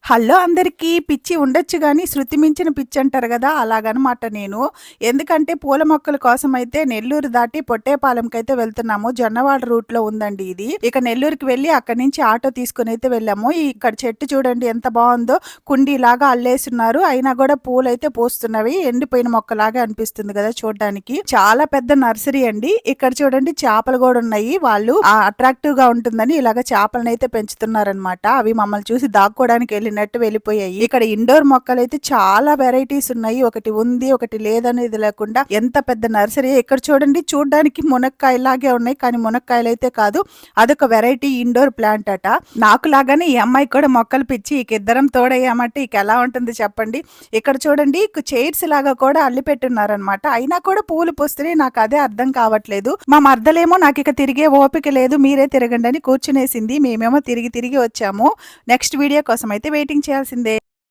Hello అందరికీ. పిచ్చి ఉండొచ్చు గానీ, శృతి మించిన పిచ్చి అంటారు గదా! అలాగనమాట నేను. ఎందుకంటే పూల మొక్కల కోసమైతే నెల్లూరు దాటి పొట్టేపాలెంకైతే వెళ్తున్నాము. జొన్నవాడ రూట్‌లో ఉందండి ఇది. ఇక నెల్లూరుకి వెళ్ళి అక్కడి నుంచి ఆటో తీసుకొనైతే వెళ్ళాము. ఇక్కడ చెట్టు చూడండి ఎంత బావుందో. కుండీలాగా అల్లేసున్నారు. అయినా గూడా పూలైతే పూస్తున్నవి. ఎండిపోయిన మొక్కలాగా అనిపిస్తుంది గదా చూడ్డానికి. చాలా పెద్ద నర్సరీ అండి. ఇక్కడ చూడండి చేపలు గూడా ఉన్నాయి. వాళ్ళు అట్రాక్టివ్‌గా ఉంటుందని ఇలాగ చేపలనైతే పెంచుతున్నారనమాట. అవి మమ్మల్ని చూసి దాక్కోడానికి వెళ్ళినట్టు వెళ్ళిపోయాయి. ఇక్కడ ఇండోర్ మొక్కలైతే చాలా వెరైటీస్ ఉన్నాయి. ఒకటి ఉంది, ఒకటి లేదనేది లేకుండా ఎంత పెద్ద నర్సరీ. ఇక్కడ చూడండి చూడ్డానికి మునక్కాయలాగే ఉన్నాయి. కానీ మునక్కాయలైతే కాదు. అదొక వెరైటీ ఇండోర్ ప్లాంట్ అట. నాకు లాగానే ఈ అమ్మాయి కూడా మొక్కలు పిచ్చి. ఇక ఇద్దరం తోడయ్యామంటే ఇక ఎలా ఉంటుంది చెప్పండి. ఇక్కడ చూడండి చైర్స్ లాగా కూడా అల్లి పెట్టున్నారనమాట. అయినా కూడా పూలు పూస్తున్నాయి. నాకు అదే అర్థం కావట్లేదు. మా మర్దలేమో నాకు ఇక తిరిగే ఓపిక లేదు, మీరే తిరగండి అని కూర్చునేసింది. మేమేమో తిరిగి తిరిగి వచ్చాము. నెక్స్ట్ వీడియో కోసం అయితే వెయిటింగ్ చేయాల్సిందే.